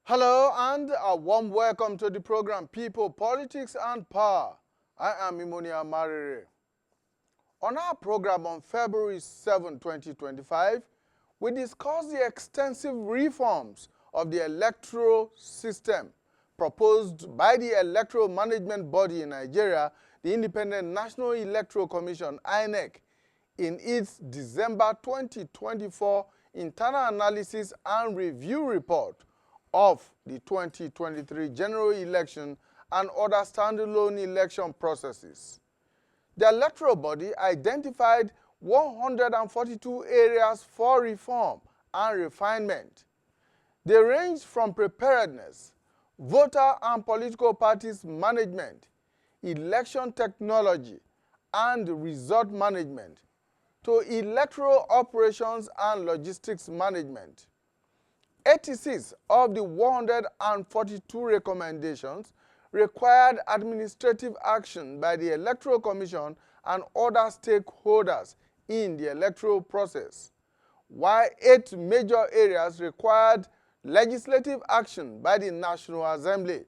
Hello and a warm welcome to the program People, Politics and Power. I am Imonia Marire. On our program on February 7, 2025, we discuss the extensive reforms of the electoral system proposed by the electoral management body in Nigeria, the Independent National Electoral Commission, INEC, in its December 2024 internal analysis and review report of the 2023 general election and other standalone election processes. The electoral body identified 142 areas for reform and refinement. They range from preparedness, voter and political parties management, election technology and result management, to electoral operations and logistics management. 86 of the 142 recommendations required administrative action by the Electoral Commission and other stakeholders in the electoral process, while 8 major areas required legislative action by the National Assembly.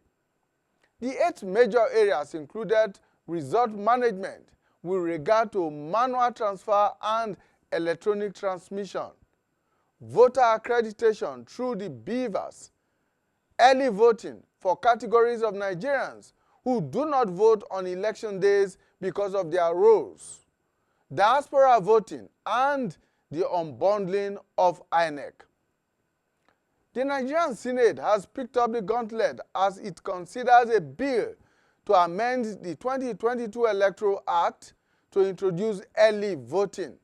The 8 major areas included result management with regard to manual transfer and electronic transmission, voter accreditation through the beavers, early voting for categories of Nigerians who do not vote on election days because of their roles, diaspora voting, and the unbundling of INEC. The Nigerian Senate has picked up the gauntlet as it considers a bill to amend the 2022 Electoral Act to introduce early voting.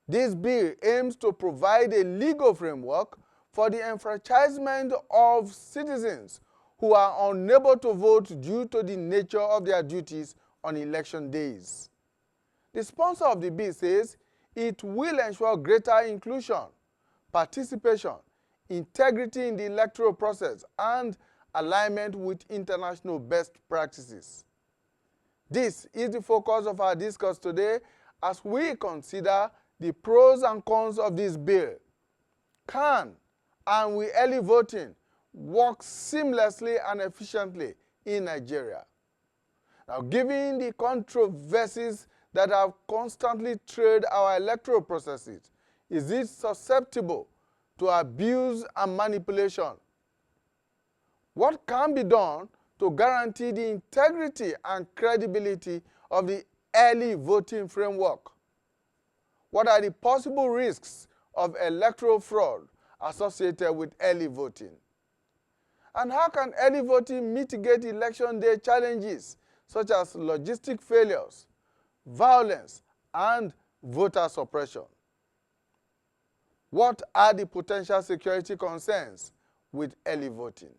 This bill aims to provide a legal framework for the enfranchisement of citizens who are unable to vote due to the nature of their duties on election days. The sponsor of the bill says it will ensure greater inclusion, participation, integrity in the electoral process, and alignment with international best practices. This is the focus of our discourse today as we consider the pros and cons of this bill. Can and will early voting work seamlessly and efficiently in Nigeria? Now, given the controversies that have constantly trailed our electoral processes, is it susceptible to abuse and manipulation? What can be done to guarantee the integrity and credibility of the early voting framework? What are the possible risks of electoral fraud associated with early voting? And how can early voting mitigate election day challenges such as logistic failures, violence, and voter suppression? What are the potential security concerns with early voting?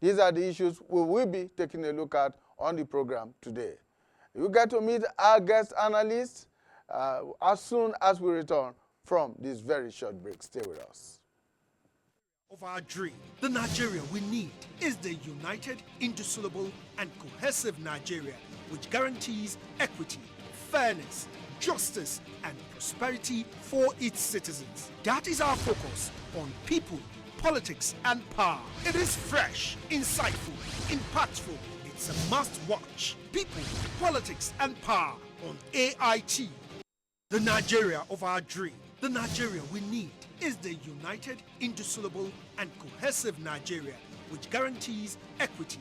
These are the issues we will be taking a look at on the program today. You get to meet our guest analysts as soon as we return from this very short break. Stay with us. Of our dream, the Nigeria we need is the united, indissoluble, and cohesive Nigeria which guarantees equity, fairness, justice, and prosperity for its citizens. That is our focus on people, politics, and power. It is fresh, insightful, impactful. It's a must-watch. People, politics, and power on AIT. The Nigeria of our dream, the Nigeria we need is the united, indissoluble, and cohesive Nigeria which guarantees equity,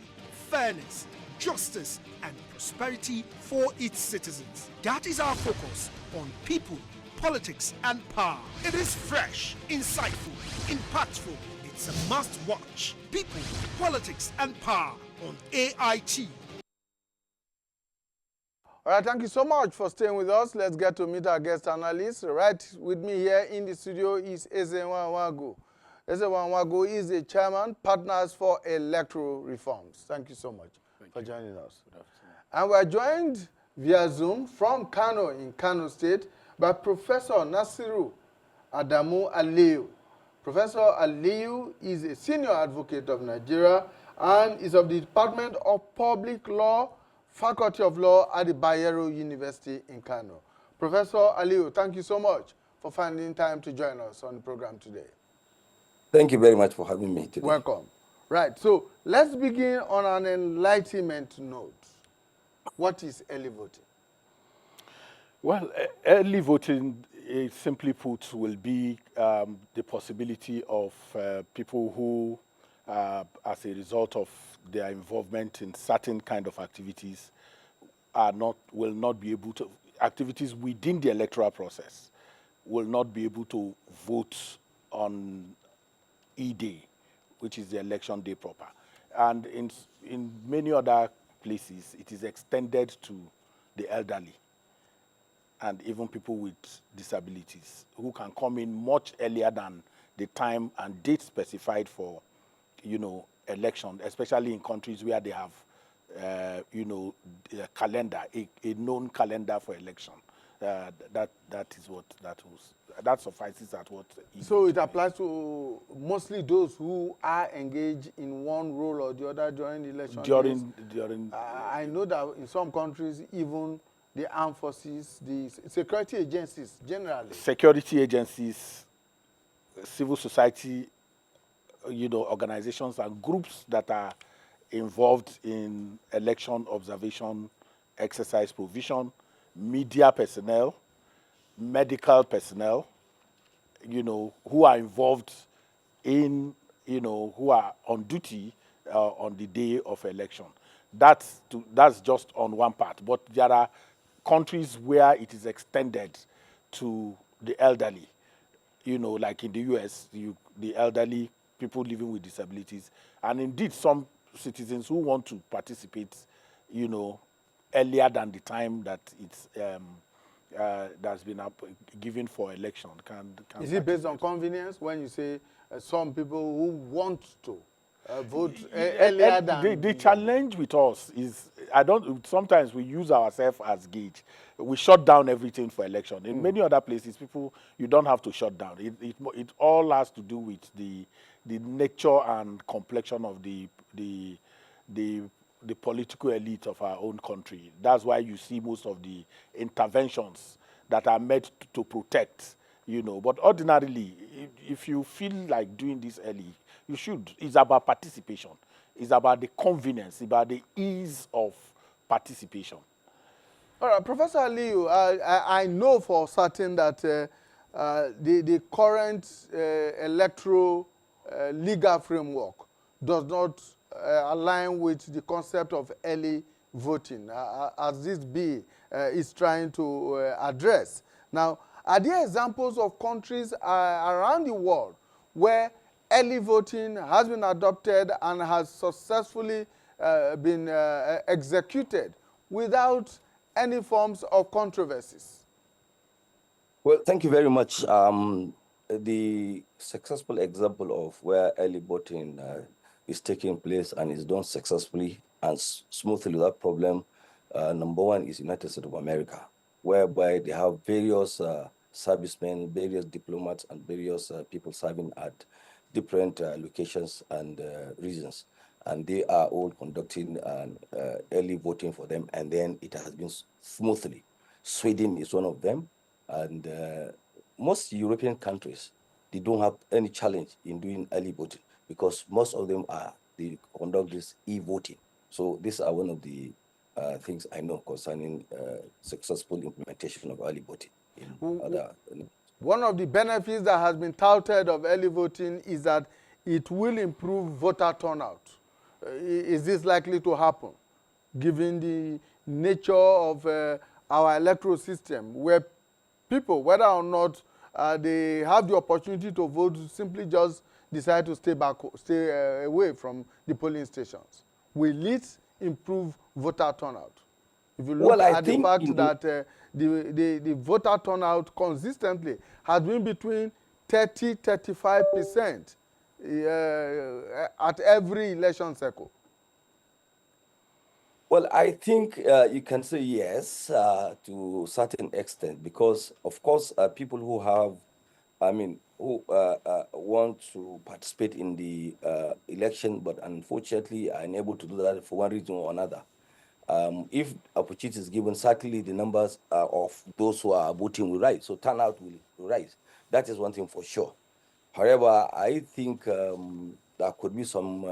fairness, justice, and prosperity for its citizens. That is our focus on people, politics, and power. It is fresh, insightful, impactful. It's a must-watch. People, politics, and power on AIT. All right, thank you so much for staying with us. Let's get to meet our guest analyst. Right with me here in the studio is Ezenwa Nwagu. Ezenwa Nwagu is the chairman, Partners for Electoral Reforms. Thank you so much for joining us. And we're joined via Zoom from Kano in Kano State by Professor Nasiru Adamu Aliyu. Professor Aliyu is a senior advocate of Nigeria and is of the Department of Public Law, Faculty of Law at the Bayero University in Kano. Professor Aliyu, thank you so much for finding time to join us on the program today. Thank you very much for having me today. Welcome. Right. So let's begin on an enlightenment note. What is early voting? Well, early voting, simply put, will be the possibility of people who, as a result of their involvement in certain kind of activities, will not be able to activities within the electoral process will not be able to vote on E-Day, which is the election day proper. And in many other places, it is extended to the elderly and even people with disabilities who can come in much earlier than the time and date specified for, election, especially in countries where they have, a calendar, a known calendar for election. That is what that suffices at what. So it applies to mostly those who are engaged in one role or the other during the election days. During I know that in some countries, even the armed forces, the security agencies generally. security agencies, civil society, organizations and groups that are involved in election observation, exercise provision, media personnel, medical personnel, who are involved in, who are on duty on the day of election. That's just on one part. But there are countries where it is extended to the elderly. Like in the U.S., the elderly, people living with disabilities, and indeed some citizens who want to participate, earlier than the time that it's that's been given for election can Is it based on participate. convenience when you say some people who want to vote And earlier than the challenge with us is I don't sometimes we use ourselves as gauge. We shut down everything for election. In many other places, people you don't have to shut down. It all has to do with the nature and complexion of the the political elite of our own country. That's why you see most of the interventions that are meant to protect, But ordinarily, if you feel like doing this early, you should. It's about participation. It's about the convenience, it's about the ease of participation. All right, Professor Aliyu, I know for certain that the current electoral legal framework does not align with the concept of early voting, as this bill is trying to address. Now, are there examples of countries around the world where early voting has been adopted and has successfully been executed without any forms of controversies? Well, thank you very much. The successful example of where early voting is taking place and is done successfully and smoothly without problem, number one is United States of America, whereby they have various servicemen, various diplomats, and various people serving at different locations and regions. And they are all conducting early voting for them, and then it has been smoothly. Sweden is one of them, and most European countries, they don't have any challenge in doing early voting because most of them they conduct this e-voting. So these are one of the things I know concerning successful implementation of early voting in other. One of the benefits that has been touted of early voting is that it will improve voter turnout. Is this likely to happen, given the nature of our electoral system, where people, whether or not they have the opportunity to vote, simply just decide to stay away from the polling stations? Will it improve voter turnout? If you look Well, I at the think fact that the voter turnout consistently has been between 30-35% at every election cycle. Well, I think you can say yes to a certain extent because, of course, people who have, who want to participate in the election, but unfortunately are unable to do that for one reason or another. If opportunity is given, certainly the numbers of those who are voting will rise, so turnout will rise. That is one thing for sure. However, I think there could be some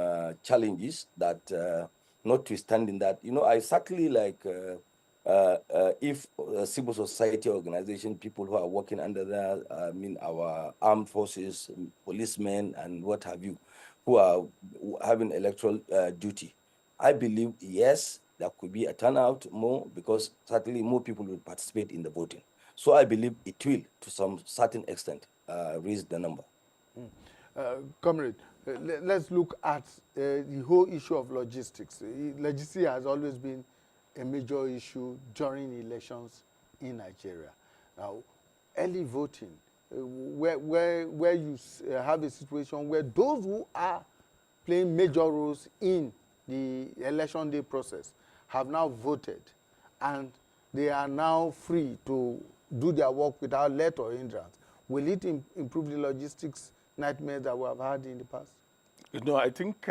challenges that, notwithstanding that, I certainly like if civil society organization, people who are working under there, our armed forces, policemen, and what have you, who are having electoral duty, I believe, yes, there could be a turnout more because certainly more people will participate in the voting. So I believe it will, to some certain extent, raise the number. Comrade, let's look at the whole issue of logistics. Logistics has always been a major issue during elections in Nigeria. Now, early voting, where you have a situation where those who are playing major roles in the election day process have now voted, and they are now free to do their work without let or hindrance. Will it improve the logistics nightmares that we have had in the past? I think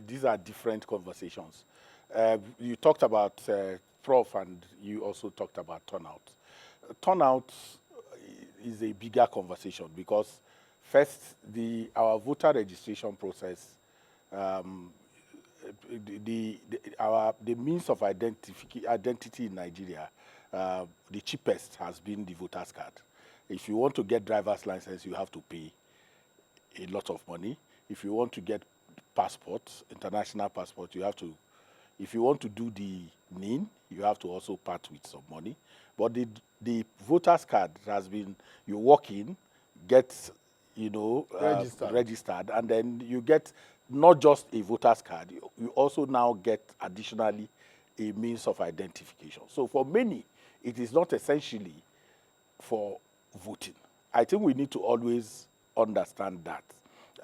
these are different conversations. You talked about Prof, and you also talked about turnout. Turnout is a bigger conversation because first, our voter registration process, the means of identity in Nigeria, the cheapest has been the voter's card. If you want to get driver's license, you have to pay a lot of money. If you want to get passports, international passport, you have to. If you want to do the NIN, you have to also part with some money. But the voter's card has been, you walk in, get, registered, and then you get not just a voter's card, you also now get additionally a means of identification. So for many, it is not essentially for voting. I think we need to always understand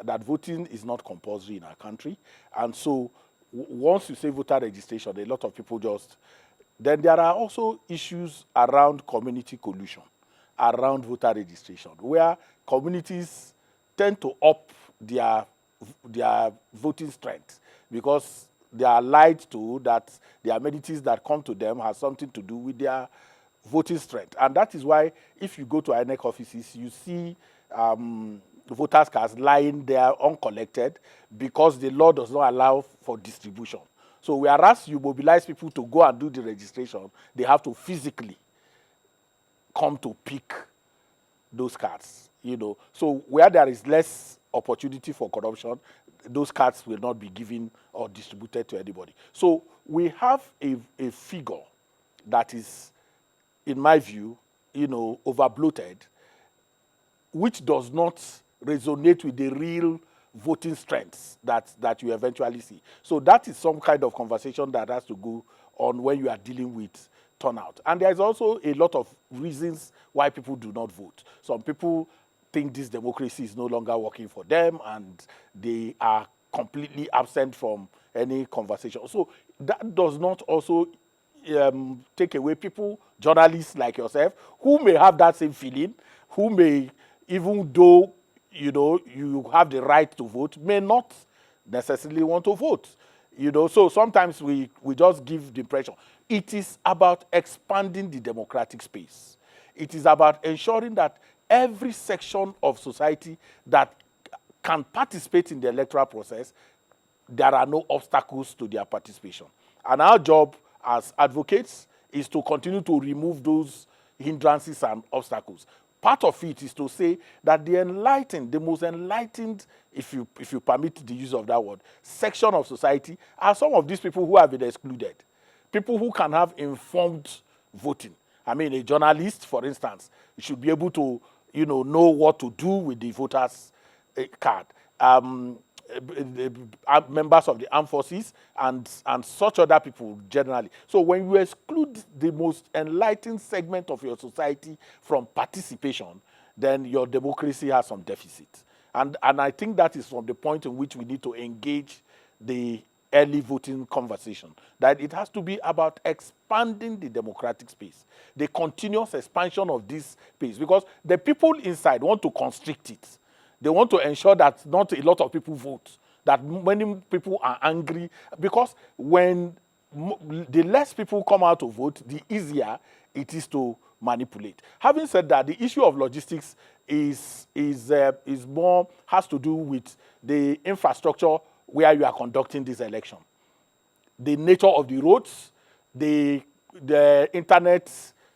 that voting is not compulsory in our country. And so once you say voter registration, a lot of people then there are also issues around community collusion, around voter registration, where communities tend to up their voting strength because they are lied to that the amenities that come to them has something to do with their voting strength. And that is why if you go to INEC offices, you see voters' cards lying there uncollected because the law does not allow for distribution. So whereas you mobilize people to go and do the registration, they have to physically come to pick those cards. So where there is less opportunity for corruption, those cards will not be given or distributed to anybody. So we have a figure that is, in my view, overbloated, which does not resonate with the real voting strengths that you eventually see. So that is some kind of conversation that has to go on when you are dealing with turnout. And there's also a lot of reasons why people do not vote. Some people think this democracy is no longer working for them and they are completely absent from any conversation. So that does not also take away people, journalists like yourself, who may have that same feeling, who may, even though you have the right to vote, may not necessarily want to vote. So sometimes we just give the impression. It is about expanding the democratic space. It is about ensuring that every section of society that can participate in the electoral process, there are no obstacles to their participation. And our job as advocates is to continue to remove those hindrances and obstacles. Part of it is to say that the most enlightened, if you permit the use of that word, section of society are some of these people who have been excluded. People who can have informed voting. I mean, a journalist, for instance, should be able to, know what to do with the voter's card. Members of the armed forces and such other people generally. So when you exclude the most enlightened segment of your society from participation, then your democracy has some deficit. And I think that is from the point in which we need to engage the early voting conversation, that it has to be about expanding the democratic space, the continuous expansion of this space, because the people inside want to constrict it. They want to ensure that not a lot of people vote, that many people are angry, because when the less people come out to vote, the easier it is to manipulate. Having said that, the issue of logistics is more, has to do with the infrastructure where you are conducting this election, the nature of the roads, the internet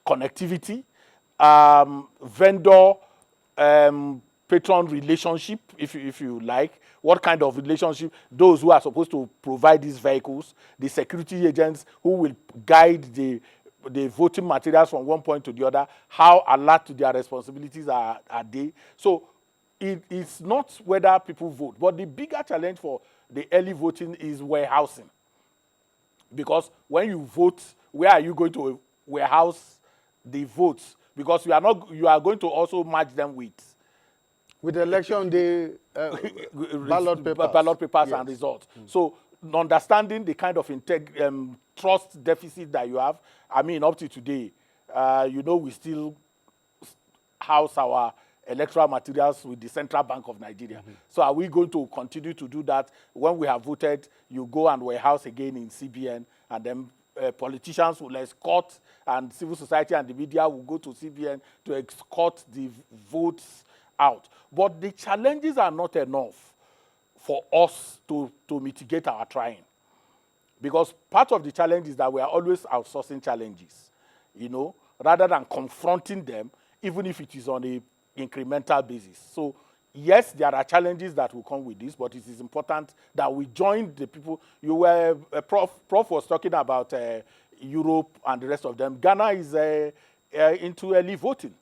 connectivity, vendor patron relationship, if you like, what kind of relationship, those who are supposed to provide these vehicles, the security agents who will guide the voting materials from one point to the other, how alert to their responsibilities are they. So it's not whether people vote, but the bigger challenge for the early voting is warehousing. Because when you vote, where are you going to warehouse the votes? Because you are going to also match them with election day ballot papers, yes, and results. So understanding the kind of trust deficit that you have, I mean, up to today, we still house our electoral materials with the Central Bank of Nigeria. So are we going to continue to do that? When we have voted, you go and warehouse again in CBN, and then politicians will escort, and civil society and the media will go to CBN to escort the votes out. But the challenges are not enough for us to mitigate our trying. Because part of the challenge is that we are always outsourcing challenges, rather than confronting them, even if it is on a incremental basis. So yes, there are challenges that will come with this, but it is important that we join the people. You were, Prof was talking about Europe and the rest of them. Ghana is into early voting.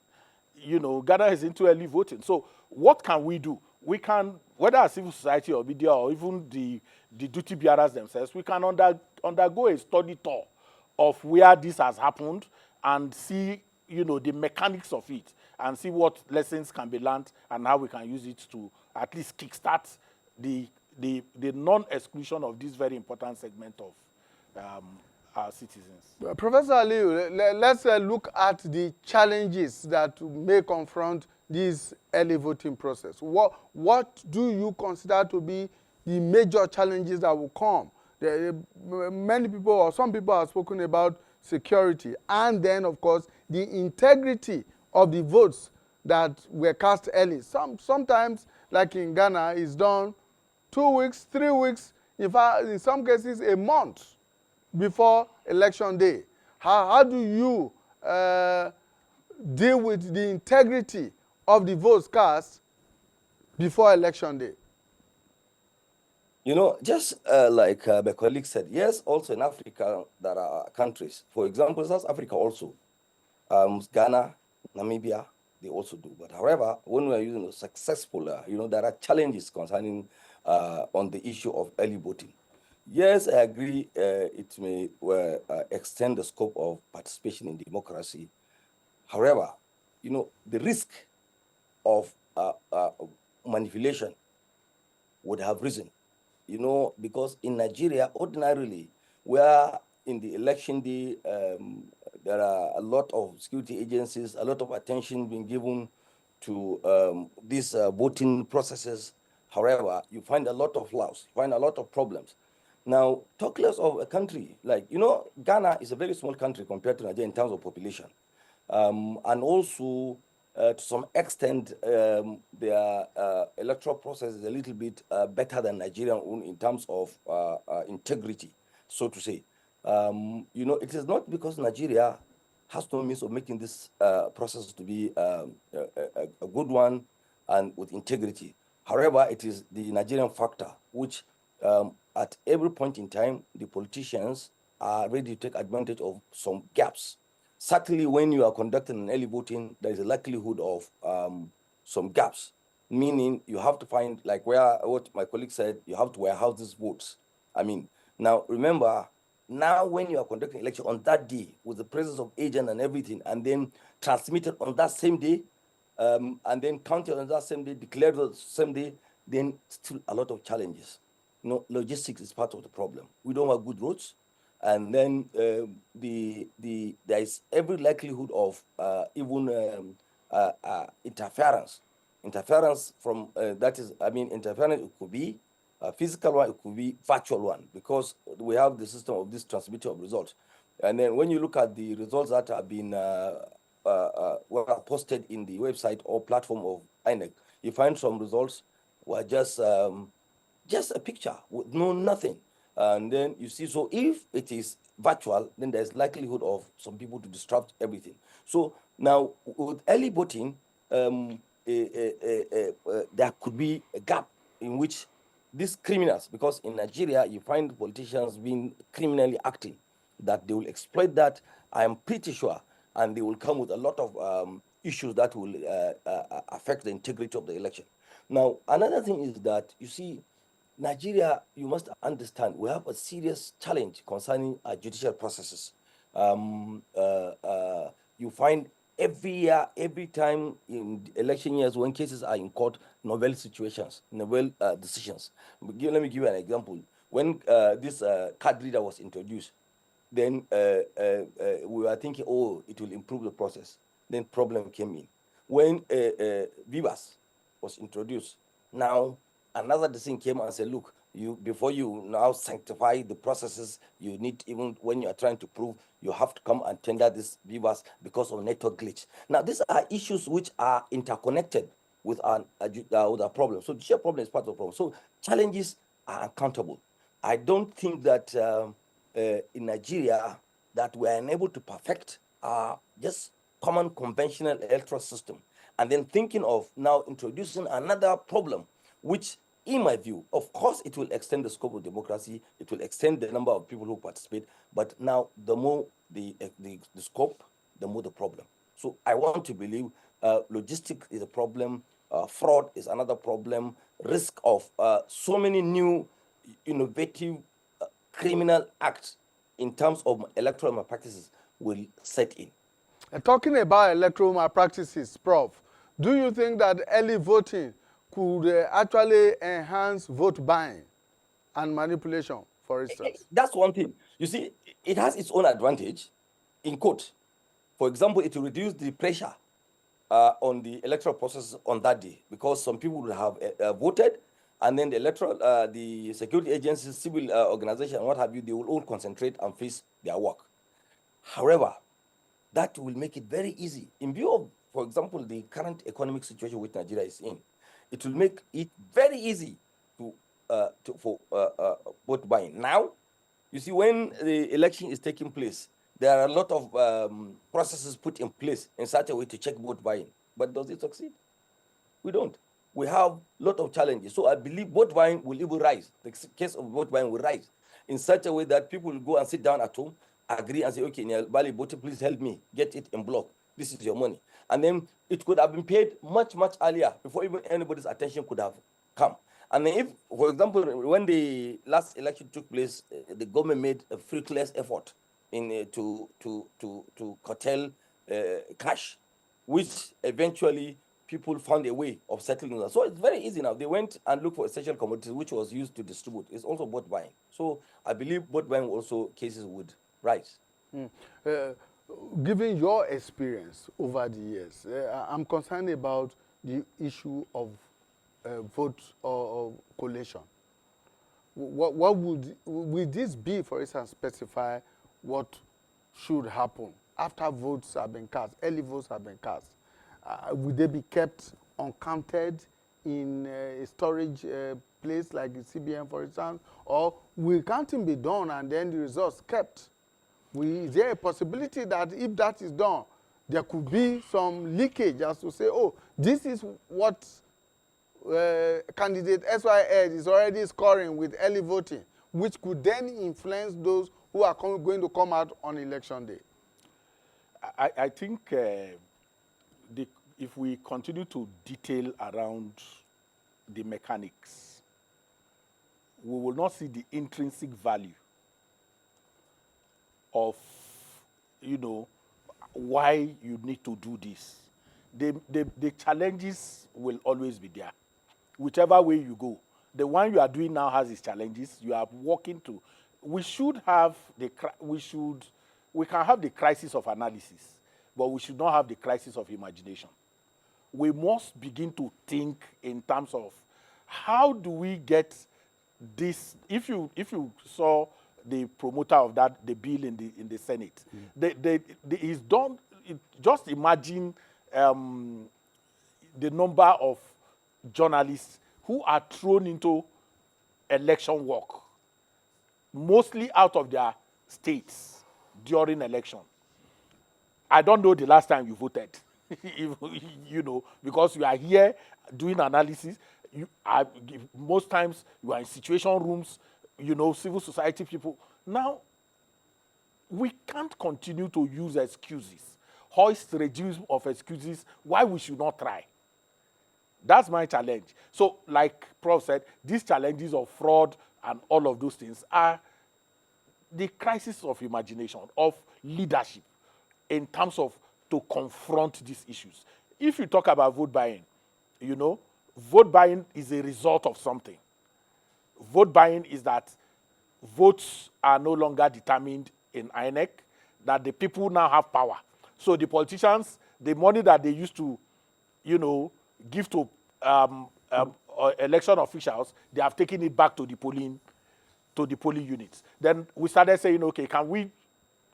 Ghana is into early voting. So what can we do? We can, whether as civil society or media or even the duty bearers themselves, we can undergo a study tour of where this has happened and see, the mechanics of it, and see what lessons can be learned and how we can use it to at least kickstart the non-exclusion of this very important segment of our citizens. Professor Aliu, let's look at the challenges that may confront this early voting process. What do you consider to be the major challenges that will come? Many people, or some people, have spoken about security, and then, of course, the integrity of the votes that were cast early. Sometimes, like in Ghana, it's done 2 weeks, 3 weeks, in fact, in some cases, a month before election day. How do you deal with the integrity of the votes cast before election day? Just like my colleague said, yes, also in Africa, there are countries. For example, South Africa also. Ghana, Namibia, they also do. But however, when we are using a successful, there are challenges concerning on the issue of early voting. Yes, I agree it may extend the scope of participation in democracy. However, the risk of manipulation would have risen, because in Nigeria, ordinarily, where in the election day, there are a lot of security agencies, a lot of attention being given to these voting processes. However, you find a lot of flaws, you find a lot of problems. Now, talk less of a country like, Ghana is a very small country compared to Nigeria in terms of population. And also, to some extent, their electoral process is a little bit better than Nigerian in terms of integrity, so to say. It is not because Nigeria has no means of making this process to be a good one and with integrity. However, it is the Nigerian factor, which at every point in time, the politicians are ready to take advantage of some gaps. Certainly, when you are conducting an early voting, there is a likelihood of some gaps, meaning you have to find, like what my colleague said, you have to warehouse these votes. I mean, now remember, now when you are conducting election on that day with the presence of agent and everything, and then transmitted on that same day, and then counted on that same day, declared on the same day, then still a lot of challenges. Logistics is part of the problem. We don't have good roads. And then there is every likelihood of even interference. Interference from, interference, it could be a physical one, it could be virtual one, because we have the system of this transmission of results. And then when you look at the results that have been were posted in the website or platform of INEC, you find some results were just a picture with nothing. And then you see, so if it is virtual, then there's likelihood of some people to disrupt everything. So now with early voting, there could be a gap in which these criminals, because in Nigeria, you find politicians being criminally acting, that they will exploit that, I am pretty sure, and they will come with a lot of issues that will affect the integrity of the election. Now, another thing is that, you see, Nigeria, you must understand, we have a serious challenge concerning our judicial processes. You find every year, every time in election years, when cases are in court, novel situations, novel decisions. Let me give you an example. When this card reader was introduced, then we were thinking, oh, it will improve the process. Then problem came in. When Vivas was introduced, now another decision came and said, look, before you now sanctify the processes, you need, even when you are trying to prove, you have to come and tender this Vivas because of network glitch. Now, these are issues which are interconnected with our problem. So the sheer problem is part of the problem. So challenges are uncountable. I don't think that in Nigeria that we are unable to perfect just common conventional electoral system, and then thinking of now introducing another problem, which, in my view, of course, it will extend the scope of democracy, it will extend the number of people who participate, but now the more the scope, the more the problem. So I want to believe logistics is a problem, fraud is another problem, risk of so many new innovative criminal acts in terms of electoral malpractices will set in. Talking about electoral malpractices, Prof, do you think that early voting could actually enhance vote buying and manipulation, for instance? That's one thing. You see, it has its own advantage in court. For example, it will reduce the pressure on the electoral process on that day, because some people will have voted, and then the electoral, the security agencies, civil organization, what have you, they will all concentrate and face their work. However, that will make it very easy. In view of, for example, the current economic situation which Nigeria is in, it will make it very easy for vote buying. Now, you see, when the election is taking place, there are a lot of processes put in place in such a way to check vote buying. But does it succeed? We don't. We have a lot of challenges. So I believe vote buying will even rise. The case of vote buying will rise in such a way that people will go and sit down at home, agree and say, okay, Bali, please help me get it in block. This is your money. And then it could have been paid much, much earlier before even anybody's attention could have come. And then if, for example, when the last election took place, the government made a fruitless effort in to curtail cash, which eventually people found a way of settling that. So it's very easy now. They went and looked for essential commodities, which was used to distribute. It's also vote buying. So I believe vote buying also cases would rise. Given your experience over the years, I'm concerned about the issue of vote or collation. What would this be, for instance, specify what should happen after votes have been cast, early votes have been cast? Would they be kept uncounted in a storage place like the CBN, for instance? Or will counting be done and then the results kept? Is there a possibility that if that is done, there could be some leakage as to say, oh, this is what candidate SYS is already scoring with early voting, which could then influence those who are going to come out on election day? I think if we continue to detail around the mechanics, we will not see the intrinsic value of, why you need to do this. The challenges will always be there. Whichever way you go, the one you are doing now has its challenges. You are working to. We should have we can have the crisis of analysis, but we should not have the crisis of imagination. We must begin to think in terms of how do we get this. If you saw the promoter of the bill in the Senate, he's done. just imagine the number of journalists who are thrown into election work, mostly out of their states during election. I don't know the last time you voted, you know, because you are here doing analysis. You are, most times you are in situation rooms, you know, civil society people. Now, we can't continue to use excuses, hoist regime of excuses why we should not try. That's my challenge. So, like Prof said, these challenges of fraud and all of those things are the crisis of imagination, of leadership, in terms of to confront these issues. If you talk about vote buying, you know, vote buying is a result of something. Vote buying is that votes are no longer determined in INEC, that the people now have power. So the politicians, the money that they used to, you know, give to election officials, they have taken it back to the polling units. Then we started saying, okay, can we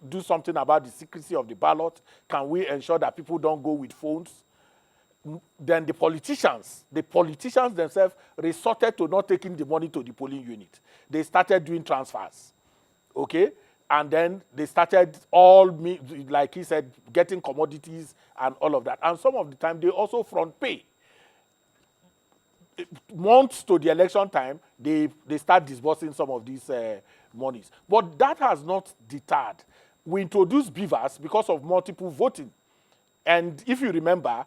do something about the secrecy of the ballot? Can we ensure that people don't go with phones? Then the politicians themselves resorted to not taking the money to the polling unit. They started doing transfers, okay? And then they started like he said, getting commodities and all of that. And some of the time, they also front pay. Months to the election time, they start disbursing some of these monies. But that has not deterred. We introduced beavers because of multiple voting. And if you remember,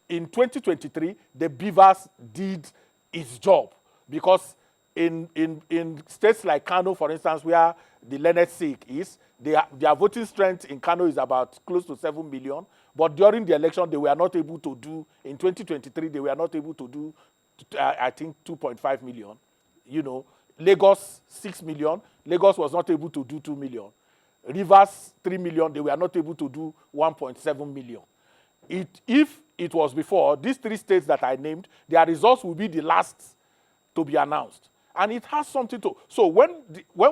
in 2023, the beavers did its job, because in states like Kano, for instance, where the Leonard Sikh is, their voting strength in Kano is about close to 7 million. But during the election, they were not able to do, in 2023, they were not able to do, I think, 2.5 million. You know, Lagos, 6 million. Lagos was not able to do 2 million. Rivers, 3 million. They were not able to do 1.7 million. If it was before, these three states that I named, their results will be the last to be announced. And it has something to... So when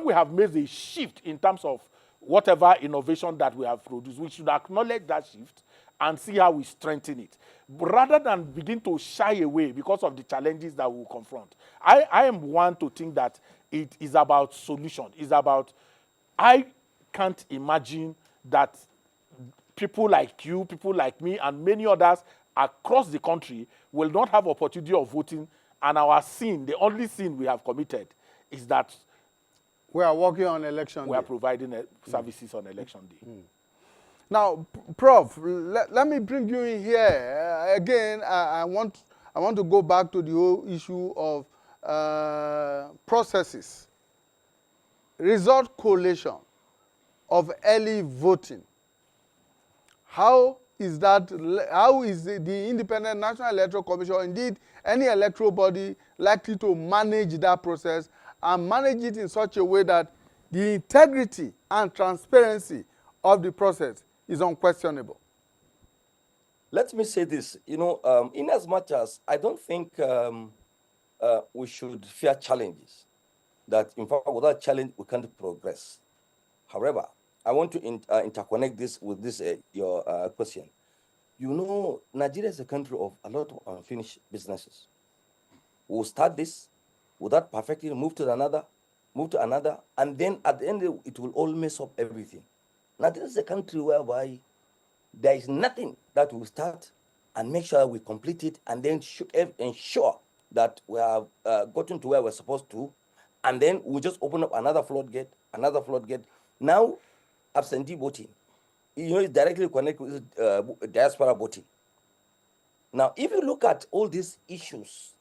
we have made a shift in terms of whatever innovation that we have produced, we should acknowledge that shift and see how we strengthen it, rather than begin to shy away because of the challenges that we will confront. I am one to think that it is about solution. It's about... I can't imagine that people like you, people like me, and many others across the country will not have opportunity of voting, and our sin, the only sin we have committed, is that we are working on election day. We are providing services on election day. Now, Prof, let me bring you in here. Again, I want to go back to the whole issue of processes, result collation of early voting. How is the Independent National Electoral Commission, indeed any electoral body, likely to manage that process and manage it in such a way that the integrity and transparency of the process is unquestionable? Let me say this, you know, in as much as I don't think we should fear challenges, that in fact without challenge we can't progress. However, I want to interconnect this with this your question. You know, Nigeria is a country of a lot of unfinished businesses. We'll start this, without perfecting, move to another, and then at the end it will all mess up everything. Now this is a country whereby there is nothing that will start and make sure we complete it, and then ensure that we have gotten to where we're supposed to, and then we'll just open up another floodgate. Now, absentee voting, you know, it's directly connected with diaspora voting. Now, if you look at all these issues,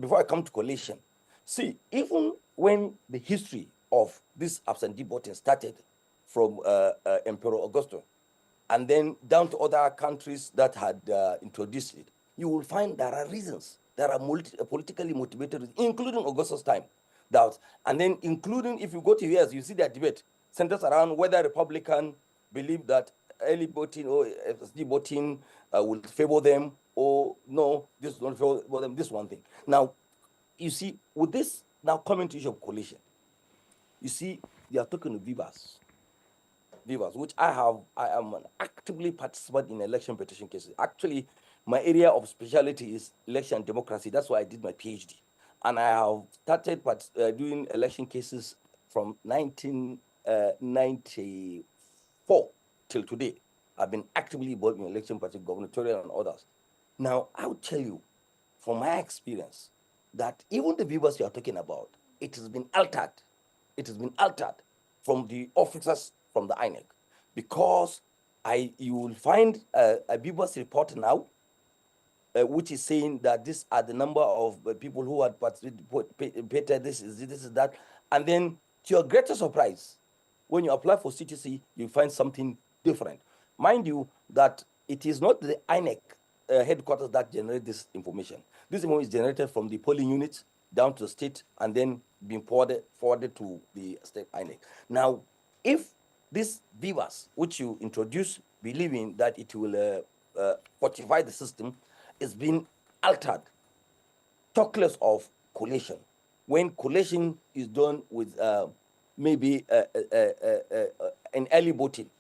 before I come to collation, see, even when the history of this absentee voting started from Emperor Augustus, and then down to other countries that had introduced it, you will find there are reasons, there are politically motivated, including Augustus' time. And then including, if you go to US, you see that debate centers around whether Republicans believe that early voting or FSD voting will favor them, or no, this don't favor them, this one thing. Now, you see, with this now coming to issue of coalition, you see, they are talking to Vivas. viewers, which I am an actively participant in election petition cases. Actually, my area of specialty is election democracy. That's why I did my PhD. And I have started doing election cases from 1994 till today. I've been actively involved in election, particularly gubernatorial and others. Now, I will tell you, from my experience, that even the viewers you are talking about, it has been altered. It has been altered from the officers from the INEC, because you will find a viewers report now, which is saying that these are the number of people who had participated, this is that, and then to your greatest surprise, when you apply for CTC, you find something different. Mind you, that it is not the INEC headquarters that generate this information. This information is generated from the polling units down to the state and then being forwarded to the state INEC. Now, if these viewers, which you introduce, believing that it will fortify the system, is being altered, talk less of collation. When collation is done with maybe an early voting,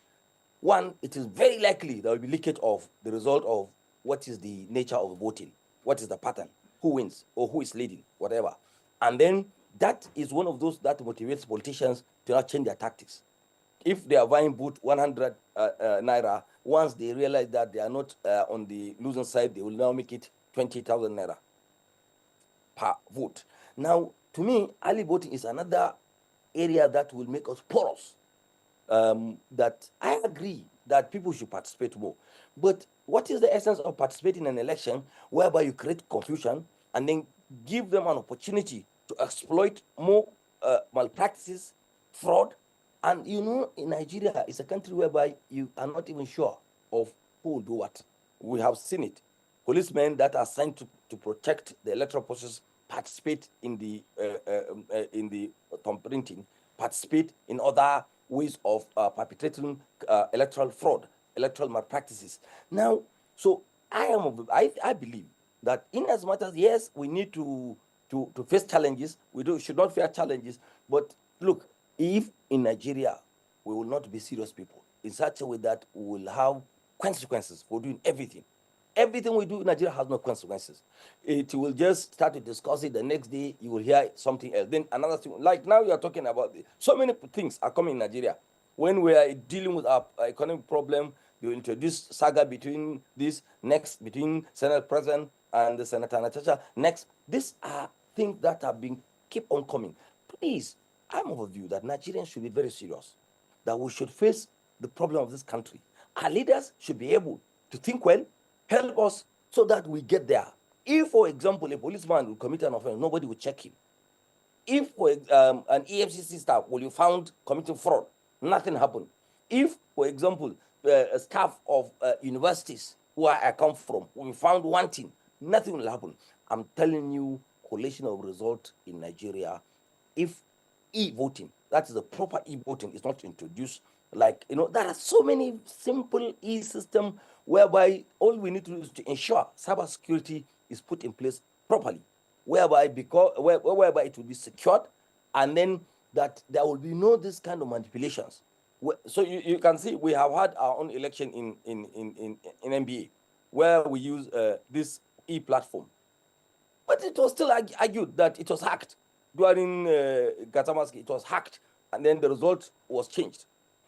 one, it is very likely there will be leakage of the result of what is the nature of voting, what is the pattern, who wins or who is leading, whatever. And then that is one of those that motivates politicians to not change their tactics. If they are buying vote 100 naira, once they realize that they are not on the losing side, they will now make it 20,000 naira per vote. Now, to me, early voting is another area that will make us porous. That I agree that people should participate more. But what is the essence of participating in an election whereby you create confusion and then give them an opportunity to exploit more malpractices, fraud? And you know, in Nigeria, it's a country whereby you are not even sure of who will do what. We have seen it. Policemen that are assigned to protect the electoral process participate in the thumb printing, participate in other ways of perpetrating electoral fraud, electoral malpractices. Now, so I believe that in as much as, yes, we need to face challenges, should not fear challenges. But look, if in Nigeria we will not be serious people in such a way that we will have consequences for doing everything. Everything we do in Nigeria has no consequences. It will just start to discuss it. The next day, you will hear something else. Then another thing, like now you are talking about so many things are coming in Nigeria. When we are dealing with our economic problem, you introduce saga between this, next between Senate President and the Senator Natasha. Next, these are things that have been keep on coming. Please, I'm of a view that Nigerians should be very serious, that we should face the problem of this country. Our leaders should be able to think well, help us so that we get there. If, for example, a policeman will commit an offense, nobody will check him. If an EFCC staff will be found committing fraud, nothing happened. If, for example, a staff of universities where I come from will be found wanting, nothing will happen. I'm telling you, collation of result in Nigeria, if e-voting, that is a proper e-voting, is not introduced, like, you know, there are so many simple e-system whereby all we need to do is to ensure cybersecurity is put in place properly, whereby it will be secured, and then that there will be no this kind of manipulations. So you can see we have had our own election in NBA where we use this e-platform, but it was still argued that it was hacked during Gatamaski. It was hacked, and then the result was changed.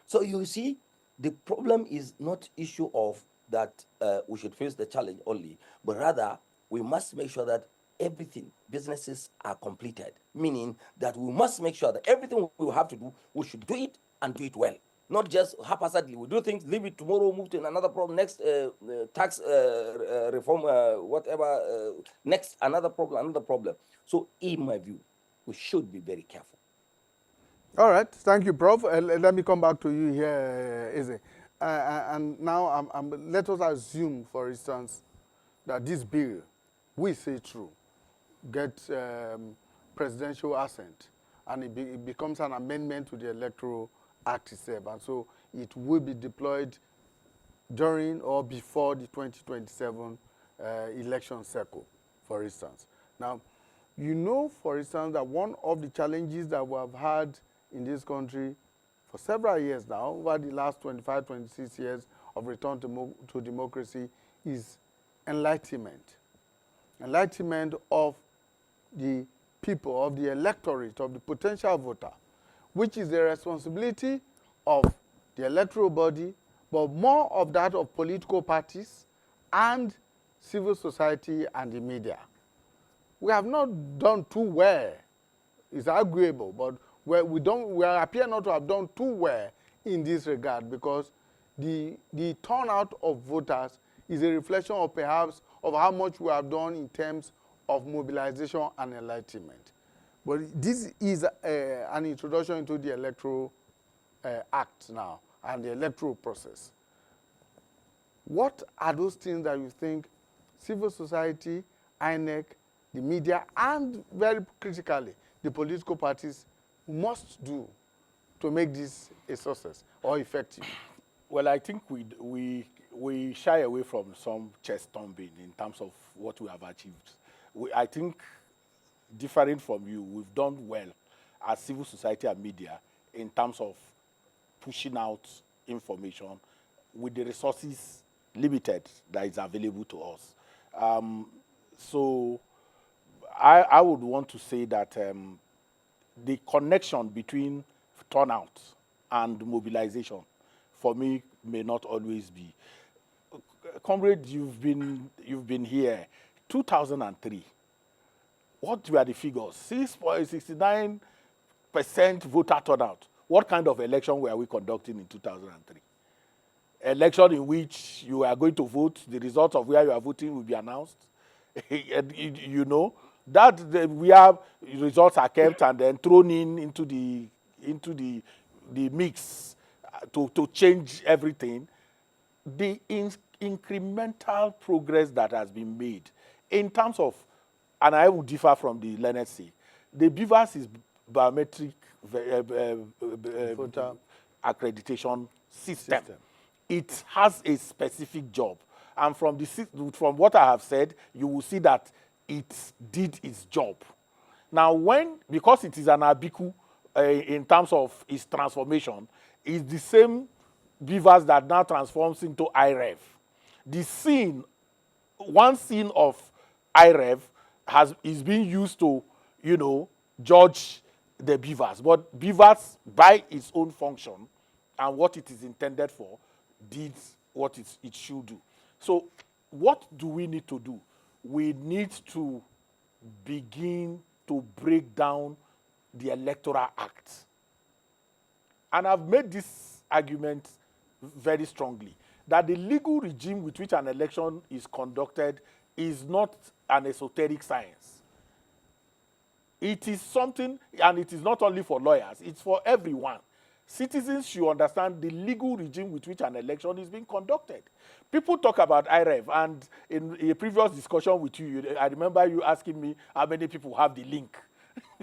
So you see, the problem is not issue of that we should face the challenge only, but rather we must make sure that everything, businesses are completed, meaning that we must make sure that everything we have to do, we should do it and do it well. Not just haphazardly. We do things, leave it tomorrow, move to another problem, next tax reform, whatever, next another problem. So in my view, we should be very careful. All right, thank you, Prof. Let me come back to you here, Eze. And now let us assume, for instance, that this bill, we say true, gets presidential assent, and it becomes an amendment to the Electoral Act itself, and so it will be deployed during or before the 2027 election cycle, for instance. Now, you know, for instance, that one of the challenges that we have had in this country for several years now, over the last 25, 26 years of return to democracy, is enlightenment. Enlightenment of the people, of the electorate, of the potential voter, which is the responsibility of the electoral body, but more of that of political parties and civil society and the media. We have not done too well. It's arguable, but we appear not to have done too well in this regard, because the turnout of voters is a reflection of perhaps of how much we have done in terms of mobilization and enlightenment. But this is an introduction into the electoral act now and the electoral process. What are those things that you think civil society, INEC, the media, and very critically, the political parties must do to make this a success or effective? Well, I think we shy away from some chest thumping in terms of what we have achieved. I think, differing from you, we've done well as civil society and media in terms of pushing out information with the resources limited that is available to us. So I would want to say that the connection between turnout and mobilization, for me, may not always be. Comrade, you've been here. 2003. What were the figures? 6.69% voter turnout. What kind of election were we conducting in 2003? Election in which you are going to vote, the result of where you are voting will be announced. You know that where results are kept and then thrown into the mix to change everything. The incremental progress that has been made in terms of, and I will differ from the learned say, the BVAS is biometric voter accreditation system. It has a specific job, and from what I have said, you will see that it did its job. Now, because it is an abiku in terms of its transformation, is the same BVAS that now transforms into IREV. One scene of IREV is being used to, judge the BVAS. But BVAS, by its own function and what it is intended for, did what it should do. So what do we need to do? We need to begin to break down the Electoral Act. And I've made this argument very strongly, that the legal regime with which an election is conducted is not an esoteric science. It is something, and it is not only for lawyers, it's for everyone. Citizens should understand the legal regime with which an election is being conducted. People talk about IREV, and in a previous discussion with you, I remember you asking me how many people have the link,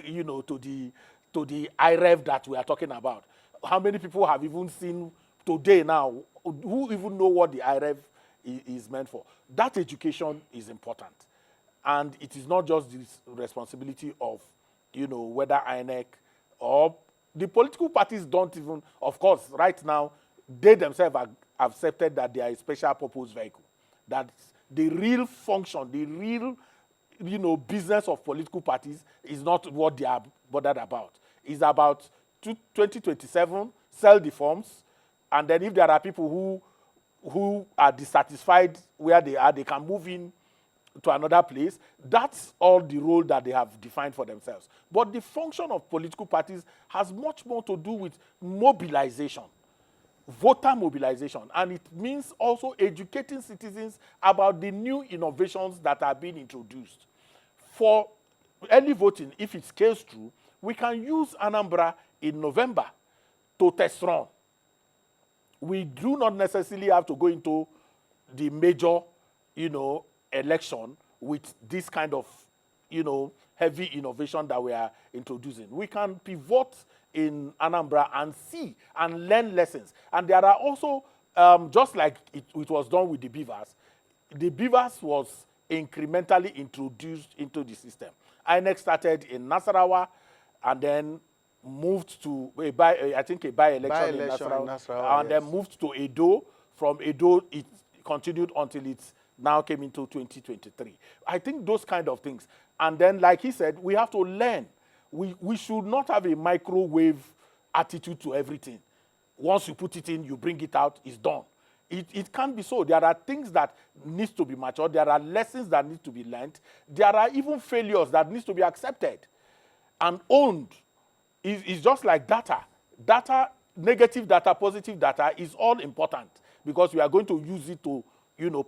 to the IREV that we are talking about. How many people have even seen today now, who even know what the IREV is meant for? That education is important. And it is not just the responsibility of, whether INEC or the political parties don't even, of course, right now, they themselves have accepted that they are a special purpose vehicle. That the real function, the real, business of political parties is not what they are bothered about. It's about 2027, sell the forms, and then if there are people who are dissatisfied where they are, they can move in to another place. That's all the role that they have defined for themselves. But the function of political parties has much more to do with mobilization, voter mobilization, and it means also educating citizens about the new innovations that are being introduced. For early voting, if it scales through, we can use Anambra in November to test run. We do not necessarily have to go into the major, election with this kind of, heavy innovation that we are introducing. We can pivot in Anambra and see and learn lessons. And there are also, just like it was done with the BVAS was incrementally introduced into the system. INEC started in Nasarawa and then moved to I think a by-election in Nasarawa, and then moved to Edo. From Edo, it continued until it now came into 2023. I think those kind of things. And then, like he said, we have to learn. We should not have a microwave attitude to everything. Once you put it in, you bring it out, it's done. It can't be so. There are things that needs to be matured. There are lessons that need to be learned. There are even failures that needs to be accepted and owned. It's just like data. Data, negative data, positive data is all important because we are going to use it to,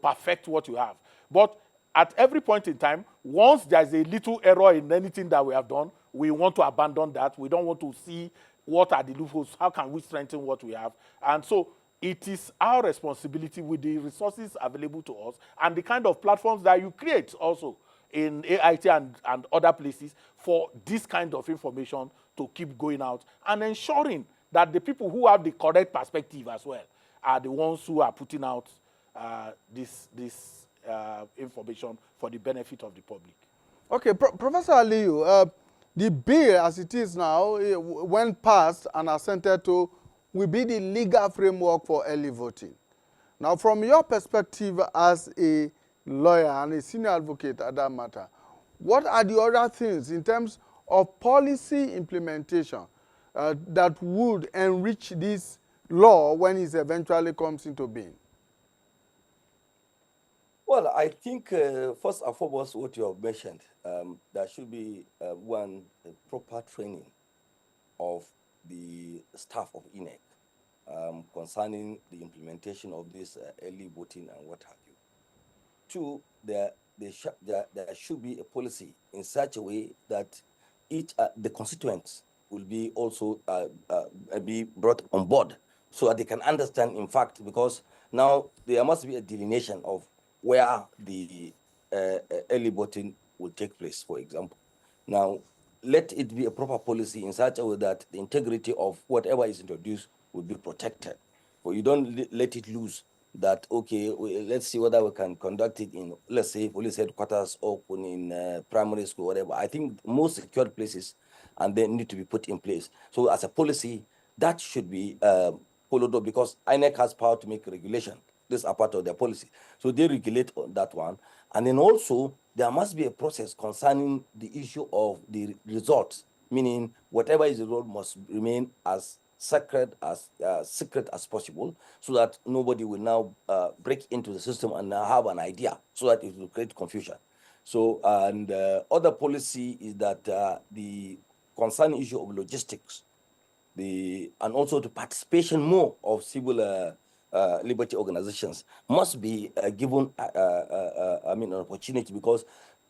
perfect what you have. But at every point in time, once there's a little error in anything that we have done, we want to abandon that. We don't want to see what are the loopholes, how can we strengthen what we have. And so it is our responsibility with the resources available to us and the kind of platforms that you create also in AIT and other places for this kind of information to keep going out and ensuring that the people who have the correct perspective as well are the ones who are putting out this information for the benefit of the public. Okay, Professor Aliyu, the bill as it is now, when passed and assented to, will be the legal framework for early voting. Now, from your perspective as a lawyer and a senior advocate at that matter, what are the other things in terms of policy implementation that would enrich this law when it eventually comes into being? Well, I think first and foremost, what you have mentioned, there should be proper training of the staff of INEC concerning the implementation of this early voting and what have you. Two, there should be a policy in such a way that the constituents will be also be brought on board so that they can understand, in fact, because now there must be a delineation of where the early voting will take place, for example. Now, let it be a proper policy in such a way that the integrity of whatever is introduced will be protected. But you don't let it loose that, okay, let's see whether we can conduct it in, let's say, police headquarters or in primary school, whatever. I think most secured places and they need to be put in place. So as a policy, that should be followed up because INEC has power to make regulation. This is part of their policy. So they regulate on that one. And then also, there must be a process concerning the issue of the results, meaning whatever is the result must remain as secret as possible so that nobody will now break into the system and now have an idea so that it will create confusion. So, and other policy is that the concerning issue of logistics, and also the participation more of civil liberty organizations must be given an opportunity because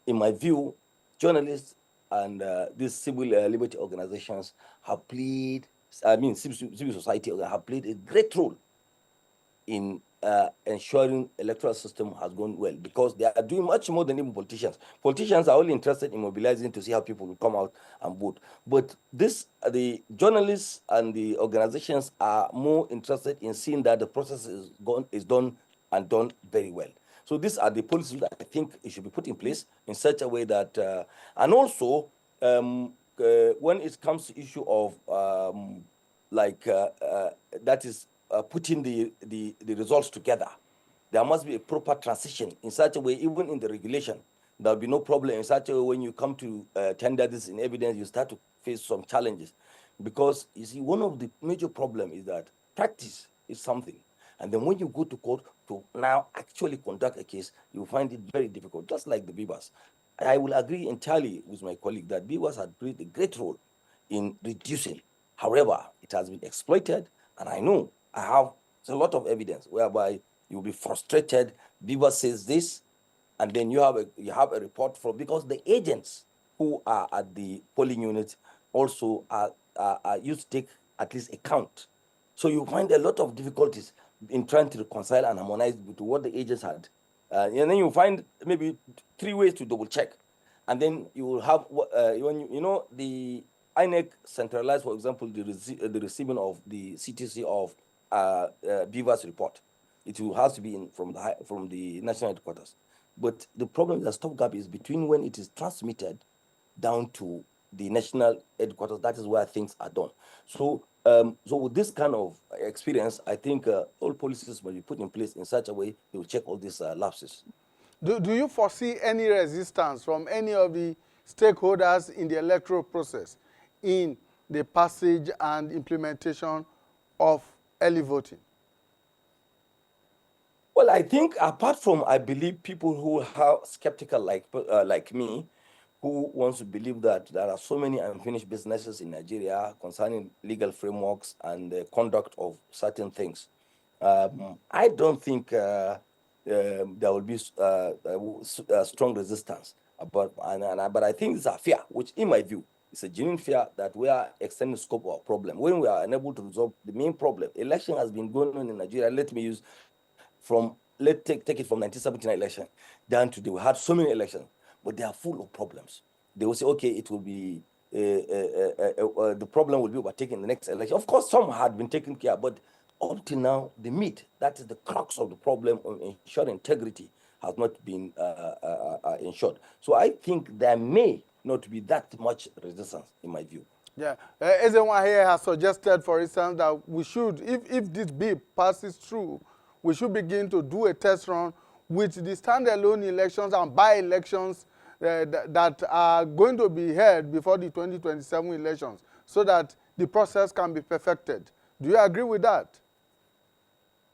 in my view, journalists and these civil liberty organizations have played, civil society have played a great role in ensuring electoral system has gone well because they are doing much more than even politicians. Politicians are only interested in mobilizing to see how people will come out and vote. But the journalists and the organizations are more interested in seeing that the process is done and done very well. So these are the policies that I think it should be put in place in such a way that, and also when it comes to issue of that is putting the results together, there must be a proper transition in such a way, even in the regulation, there'll be no problem in such a way when you come to tender this in evidence, you start to face some challenges. Because you see, one of the major problems is that practice is something. And then when you go to court to now actually conduct a case, you find it very difficult, just like the Beavers. I will agree entirely with my colleague that Beavers had played a great role in reducing. However, it has been exploited, and I know I have a lot of evidence whereby you'll be frustrated. Beaver says this, and then you have a report from, because the agents who are at the polling unit also are used to take at least a count. So you find a lot of difficulties in trying to reconcile and harmonize with what the agents had. And then you find maybe 3 ways to double check. And then you will have, when the INEC centralized, for example, the receiving of the CTC of Beaver's report. It will have to be from the national headquarters. But the problem, the stopgap is between when it is transmitted down to the national headquarters. That is where things are done. So, so with this kind of experience, I think all policies must be put in place in such a way they will check all these lapses. Do you foresee any resistance from any of the stakeholders in the electoral process in the passage and implementation of early voting? Well, I think apart from, I believe, people who are skeptical like me, who wants to believe that there are so many unfinished businesses in Nigeria concerning legal frameworks and the conduct of certain things. I don't think there will be strong resistance. But I think it's a fear, which in my view is a genuine fear that we are extending the scope of our problem. When we are unable to resolve the main problem, election has been going on in Nigeria. Let me use from, let's take it from 1979 election down to today. We had so many elections, but they are full of problems. They will say, okay, it will be the problem will be overtaken in the next election. Of course, some had been taken care, but until now, the meat, that is the crux of the problem on ensuring integrity, has not been ensured. So I think there may not be that much resistance, in my view. Yeah, everyone here has suggested, for instance, that we should, if this bill passes through, we should begin to do a test run with the standalone elections and by-elections that are going to be held before the 2027 elections, so that the process can be perfected. Do you agree with that?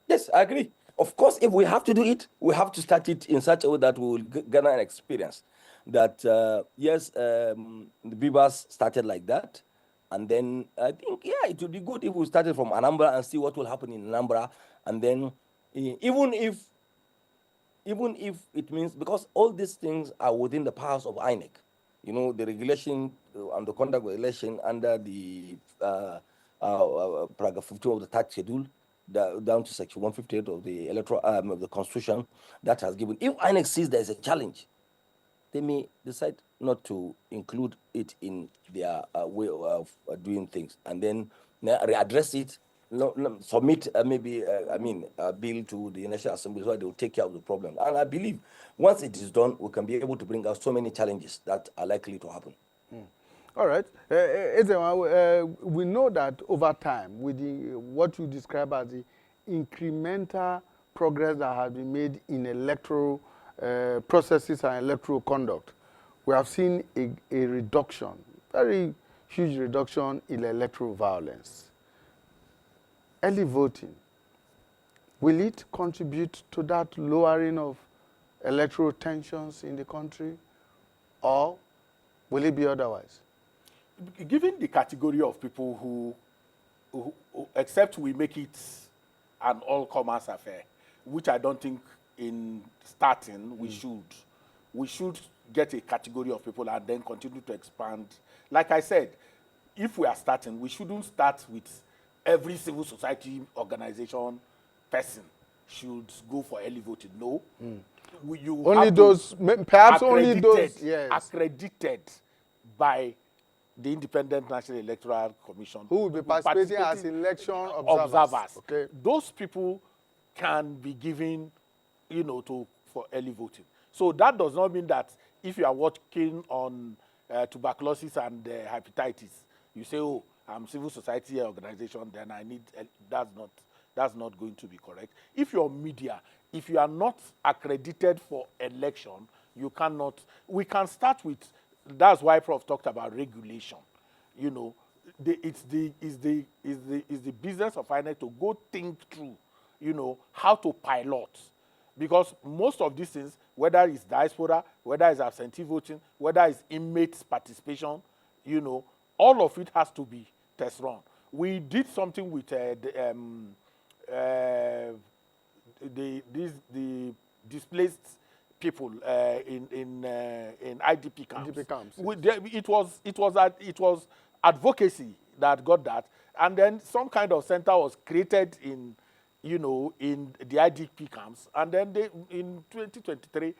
Yes, I agree. Of course, if we have to do it, we have to start it in such a way that we will garner an experience. That yes, the Bibas started like that, and then I think it would be good if we started from Anambra and see what will happen in Anambra, and then even if it means, because all these things are within the powers of INEC, you know, the regulation and the conduct of election under the paragraph 15 of the tax schedule, down to section 158 of the electoral of the constitution, that has given. If INEC sees there is a challenge, they may decide not to include it in their way of doing things, and then readdress it, submit maybe a bill to the National Assembly so they will take care of the problem. And I believe once it is done, we can be able to bring out so many challenges that are likely to happen. All right. We know that over time, with what you describe as the incremental progress that has been made in electoral processes and electoral conduct, we have seen a reduction, very huge reduction in electoral violence. Early voting, will it contribute to that lowering of electoral tensions in the country, or will it be otherwise? Given the category of people who except we make it an all-comers affair, which I don't think in starting we should get a category of people and then continue to expand. Like I said, if we are starting, we shouldn't start with every civil society organization person should go for early voting. No. You only have those, perhaps only accredited, those, yes. accredited by the Independent National Electoral Commission, Who will be participating as election observers. Okay. Those people can be given, for early voting. So that does not mean that if you are working on tuberculosis and hepatitis, you say, oh, I'm civil society organization, then I need, that's not going to be correct. If you're media, if you are not accredited for election, you cannot, we can start with, that's why Prof talked about regulation. It's the business of INEC to go think through, how to pilot. Because most of these things, whether it's diaspora, whether it's absentee voting, whether it's inmates participation, all of it has to be test run. We did something with the displaced people in IDP camps. IDP camps, yes. It was advocacy that got that, and then some kind of center was created in the IDP camps, and then in 2023,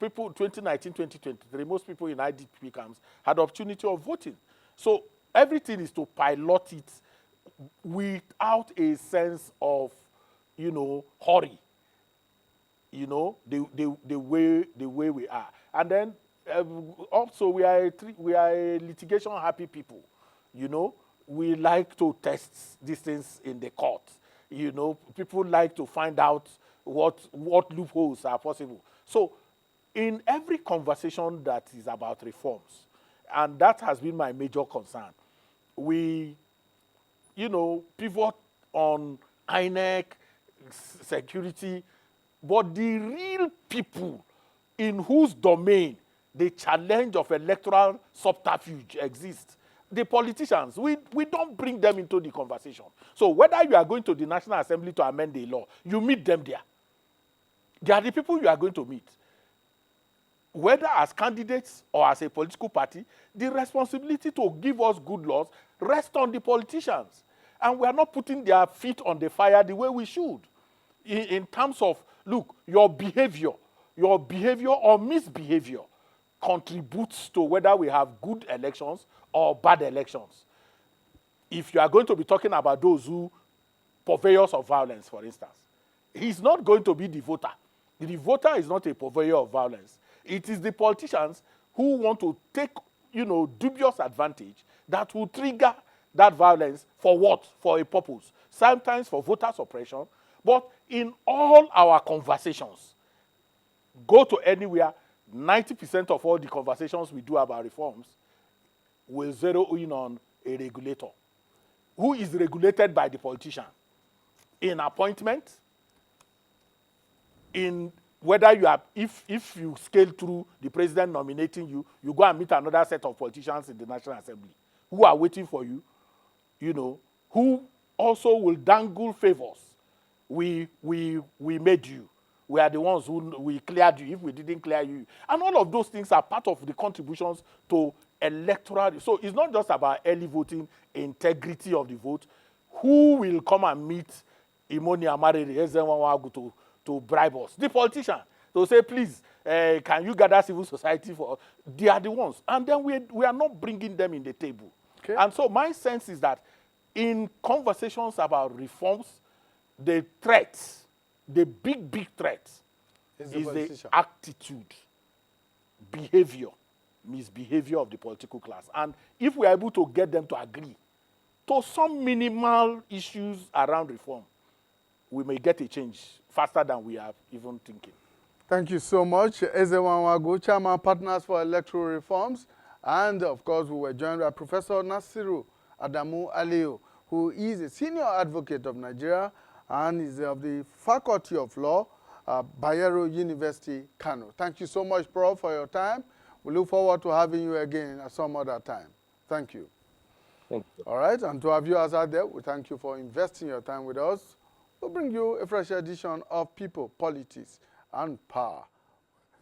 2019-2023, most people in IDP camps had the opportunity of voting. So everything is to pilot it without a sense of hurry. The way we are. And then also, we are a litigation-happy people. You know, we like to test these things in the court. You know, people like to find out what loopholes are possible. So, in every conversation that is about reforms, and that has been my major concern, we, you know, pivot on INEC, security, but the real people in whose domain the challenge of electoral subterfuge exists, the politicians, we don't bring them into the conversation. So whether you are going to the National Assembly to amend the law, you meet them there. They are the people you are going to meet. Whether as candidates or as a political party, the responsibility to give us good laws rests on the politicians. And we are not putting their feet on the fire the way we should. In terms of, look, your behavior or misbehavior contributes to whether we have good elections or bad elections. If you are going to be talking about those who purveyors of violence, for instance, he's not going to be the voter. The voter is not a purveyor of violence. It is the politicians who want to take, you know, dubious advantage that will trigger that violence for what? For a purpose. Sometimes for voter suppression. But in all our conversations, go to anywhere, 90% of all the conversations we do about reforms will zero in on a regulator who is regulated by the politician in appointment, in whether you are, if you scale through the president nominating you, you go and meet another set of politicians in the National Assembly who are waiting for you, you know, who also will dangle favors. We made you. We are the ones who we cleared you if we didn't clear you. And all of those things are part of the contributions to electoral. So it's not just about early voting, integrity of the vote. Who will come and meet Imoni Amarere to bribe us? The politician. To say, please, can you gather civil society for us? They are the ones. And then we are not bringing them in the table. Okay. And so my sense is that in conversations about reforms, the threats, the big threat is the attitude, behavior, misbehavior of the political class. And if we are able to get them to agree to some minimal issues around reform, we may get a change faster than we are even thinking. Thank you so much. Ezewanwago, Chairman Partners for Electoral Reforms. And of course, we were joined by Professor Nasiru Adamu Aliyu, who is a senior advocate of Nigeria and is of the Faculty of Law, Bayero University, Kano. Thank you so much, Prof, for your time. We look forward to having you again at some other time. Thank you. Thank you. All right, and to our viewers out there, we thank you for investing your time with us. We'll bring you a fresh edition of People, Politics, and Power.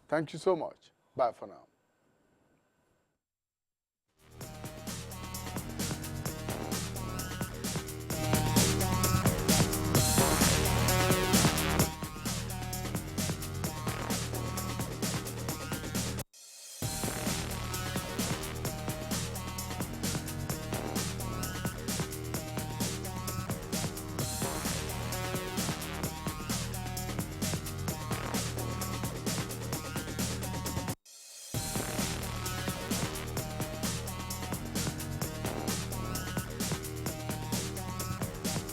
Thank you so much. Bye for now.